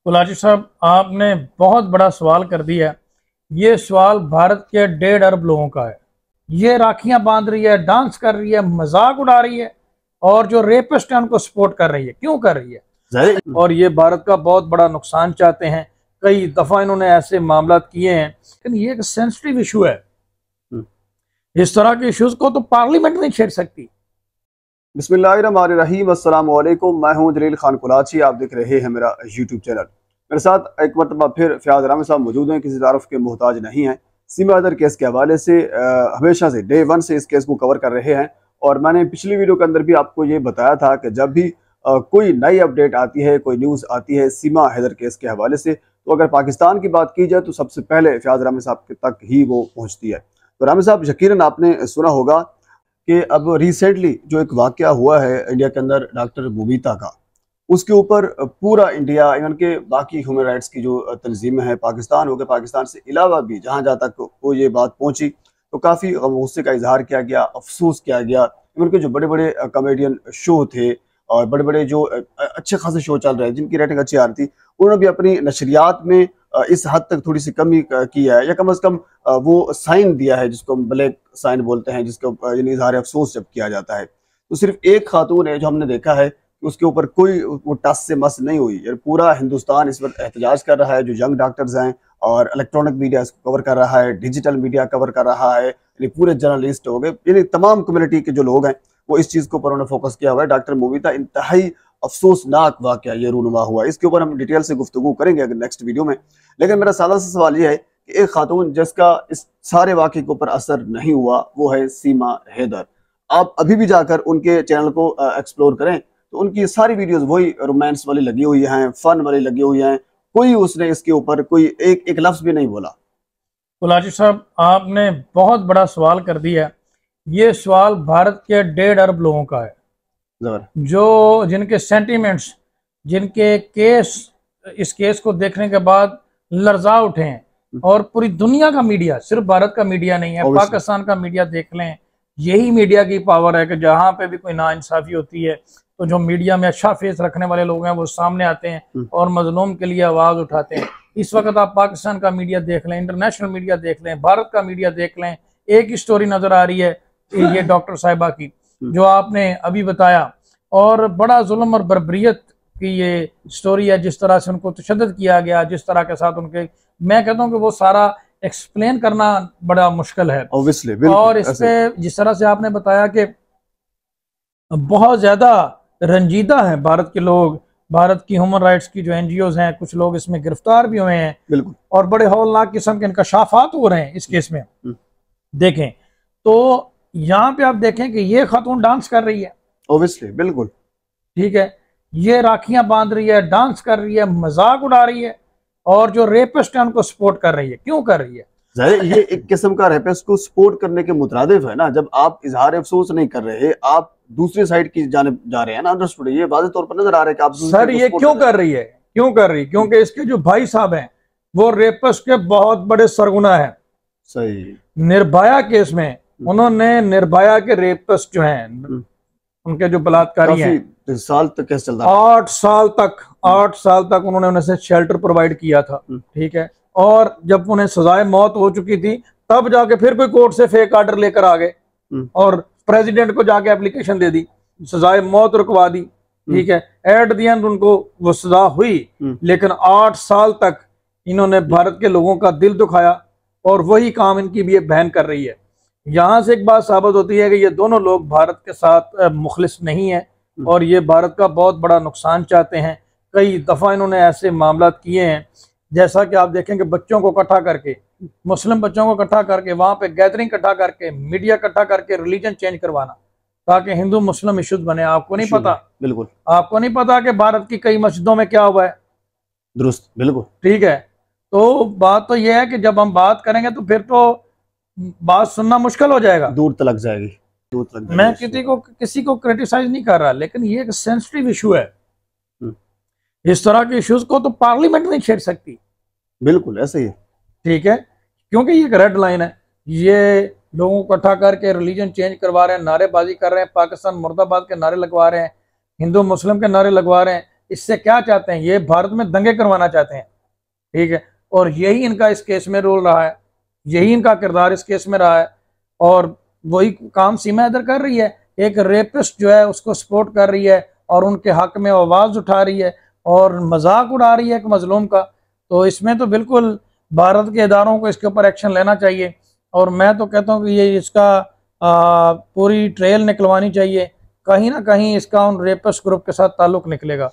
कुलाची साहब, आपने बहुत बड़ा सवाल कर दिया। ये सवाल भारत के 1.5 अरब लोगों का है। ये राखियां बांध रही है, डांस कर रही है, मजाक उड़ा रही है और जो रेपिस्ट है उनको सपोर्ट कर रही है। क्यों कर रही है? और ये भारत का बहुत बड़ा नुकसान चाहते हैं। कई दफा इन्होंने ऐसे मामला किए हैं, लेकिन ये एक सेंसिटिव इशू है। इस तरह के इश्यूज को तो पार्लियामेंट नहीं छेड़ सकती। बिस्मिल्लाहिर्रहमानिर्रहीम, अस्सलाम वालेकुम। मैं हूं जलील खान कुलाची, आप देख रहे हैं मेरा यूट्यूब चैनल। मेरे साथ एक मरतबा फिर फयाज रामी साहब मौजूद हैं, किसी तारुफ के मोहताज नहीं हैं। सीमा हैदर केस के हवाले से हमेशा से डे 1 से इस केस को कवर कर रहे हैं। और मैंने पिछली वीडियो के अंदर भी आपको ये बताया था कि जब भी कोई नई अपडेट आती है, कोई न्यूज़ आती है सीमा हैदर केस के हवाले से, तो अगर पाकिस्तान की बात की जाए तो सबसे पहले फयाज रामी साहब तक ही वो पहुँचती है। तो रामी साहब, यकीनन आपने सुना होगा कि अब रिसेंटली जो एक वाकया हुआ है इंडिया के अंदर डॉक्टर मोमिता का, उसके ऊपर पूरा इंडिया, इवन के बाकी ह्यूमन राइट्स की जो तंजीमें हैं, पाकिस्तान हो गए, पाकिस्तान से अलावा भी जहाँ जहाँ तक वो ये बात पहुंची तो काफ़ी गुस्से का इजहार किया गया, अफसोस किया गया। इवन के जो बड़े बड़े कॉमेडियन शो थे और बड़े बड़े जो अच्छे खासे शो चल रहे हैं जिनकी रेटिंग अच्छी आ रही थी, उन्होंने भी अपनी नशरियात में इस हद तक थोड़ी सी कमी की है, या कम अज़ कम वो साइन दिया है जिसको हम ब्लैक साइन बोलते हैं, जिसको यानी इजहार अफसोस जब किया जाता है। तो सिर्फ एक खातून है जो हमने देखा है कि उसके ऊपर कोई वो टस से मस नहीं हुई। यार पूरा हिंदुस्तान इस वक्त एहतजाज कर रहा है, जो यंग डॉक्टर्स हैं, और इलेक्ट्रॉनिक मीडिया इसको कवर कर रहा है, डिजिटल मीडिया कवर कर रहा है, यानी पूरे जर्नलिस्ट हो गए, यानी तमाम कम्युनिटी के जो लोग हैं वो इस चीज़ के ऊपर उन्होंने फोकस किया हुआ है। डॉक्टर मोमिता इंतहाई अफसोसनाक वाकया ये रूनुमा हुआ। इसके ऊपर हम डिटेल से गुफ्तगू करेंगे अगर नेक्स्ट वीडियो में। लेकिन मेरा सादा सा सवाल ये है कि एक खातून जिसका इस सारे वाकये के ऊपर असर नहीं हुआ वो है सीमा हैदर। आप अभी भी जाकर उनके चैनल को एक्सप्लोर करें तो उनकी सारी वीडियोस वही रोमांस वाली लगी हुई हैं, फन वाली लगी हुई हैं। कोई उसने इसके ऊपर कोई एक लफ्ज भी नहीं बोला। कुलाची साहब, आपने बहुत बड़ा सवाल कर दिया। ये सवाल भारत के 1.5 अरब लोगों का है, जो जिनके सेंटिमेंट्स, जिनके केस, इस केस को देखने के बाद लर्जा उठे हैं। और पूरी दुनिया का मीडिया, सिर्फ भारत का मीडिया नहीं है, पाकिस्तान का मीडिया देख लें। यही मीडिया की पावर है कि जहां पे भी कोई नाइंसाफी होती है तो जो मीडिया में अच्छा फेस रखने वाले लोग हैं वो सामने आते हैं और मजलूम के लिए आवाज उठाते हैं। इस वक्त आप पाकिस्तान का मीडिया देख लें, इंटरनेशनल मीडिया देख लें, भारत का मीडिया देख लें, एक ही स्टोरी नजर आ रही है ये डॉक्टर साहिबा की जो आपने अभी बताया। और बड़ा जुल्म और बर्बरियत की ये स्टोरी है, जिस तरह से उनको तशद्दुद किया गया, जिस तरह के साथ उनके, मैं कहता हूँ कि वो सारा एक्सप्लेन करना बड़ा मुश्किल है। और इस पे जिस तरह से आपने बताया कि बहुत ज्यादा रंजीदा हैं भारत के लोग, भारत की ह्यूमन राइट्स की जो NGOs हैं, कुछ लोग इसमें गिरफ्तार भी हुए हैं। बिल्कुल। और बड़े हौलनाक किस्म के इंकशाफात हो रहे हैं इस केस में। देखें तो यहाँ पे आप देखें कि ये खातून डांस कर रही है, ऑब्वियसली, बिल्कुल ठीक है। ये राखियां बांध रही है, डांस कर रही है, मजाक उड़ा रही है और जो रेपिस्ट है उनको सपोर्ट कर रही है। क्यों कर रही है? ये एक किस्म का रेपिस्ट को सपोर्ट करने के मुतरादिफ है ना। जब आप इजहार अफसोस नहीं कर रहे, आप दूसरी साइड की जानिब जा रहे हैं ना। अंडरस्टूड, ये वाज़ेह तौर पर नजर आ रहा है कि आप सर ये क्यों कर रही है, क्यों कर रही? क्योंकि इसके जो भाई साहब हैं वो रेपिस्ट के बहुत बड़े सरगुना है। सही। निर्भया केस में उन्होंने निर्भया के रेपिस्ट जो हैं, उनके जो बलात्कारी हैं, साल तक केस चल रहा है, 8 साल तक उन्होंने उन्हें शेल्टर प्रोवाइड किया था, ठीक है। और जब उन्हें सजाए मौत हो चुकी थी तब जाके फिर कोई कोर्ट से फेक आर्डर लेकर आ गए और प्रेसिडेंट को जाके एप्लीकेशन दे दी, सजाए मौत रुकवा दी, ठीक है। एट द एंड उनको वो सजा हुई, लेकिन 8 साल तक इन्होंने भारत के लोगों का दिल दुखाया और वही काम इनकी भी बहन कर रही है। यहाँ से एक बात साबित होती है कि ये दोनों लोग भारत के साथ मुखलिस नहीं है और ये भारत का बहुत बड़ा नुकसान चाहते हैं। कई दफा इन्होंने ऐसे मामला किए हैं, जैसा कि आप देखें कि बच्चों को इकट्ठा करके, मुस्लिम बच्चों को इकट्ठा करके, वहां पे गैदरिंग इकट्ठा करके, मीडिया इकट्ठा करके रिलीजन चेंज करवाना ताकि हिंदू मुस्लिम इश्यूज बने। आपको नहीं पता, बिल्कुल आपको नहीं पता कि भारत की कई मस्जिदों में क्या हुआ है। दुरुस्त, बिल्कुल ठीक है। तो बात तो यह है कि जब हम बात करेंगे तो फिर तो बात सुनना मुश्किल हो जाएगा, दूर तक जाएगी, दूर तक। मैं किसी को क्रिटिसाइज नहीं कर रहा, लेकिन ये एक सेंसिटिव इशू है। इस तरह के इश्यूज को तो पार्लियामेंट नहीं छेड़ सकती। बिल्कुल ऐसे ही है, ठीक है, क्योंकि ये एक रेड लाइन है। ये लोगों को इकट्ठा करके रिलीजन चेंज करवा रहे हैं, नारेबाजी कर रहे हैं, पाकिस्तान मुर्दाबाद के नारे लगवा रहे हैं, हिंदू मुस्लिम के नारे लगवा रहे हैं। इससे क्या चाहते हैं, ये भारत में दंगे करवाना चाहते हैं, ठीक है। और यही इनका इस केस में रोल रहा है, यही इनका किरदार इस केस में रहा है, और वही काम सीमा हैदर कर रही है। एक रेपिस्ट जो है उसको सपोर्ट कर रही है और उनके हक में आवाज़ उठा रही है और मजाक उड़ा रही है एक मजलूम का। तो इसमें तो बिल्कुल भारत के इदारों को इसके ऊपर एक्शन लेना चाहिए, और मैं तो कहता हूँ कि ये इसका पूरी ट्रेल निकलवानी चाहिए, कहीं ना कहीं इसका उन रेपिस्ट ग्रुप के साथ ताल्लुक निकलेगा।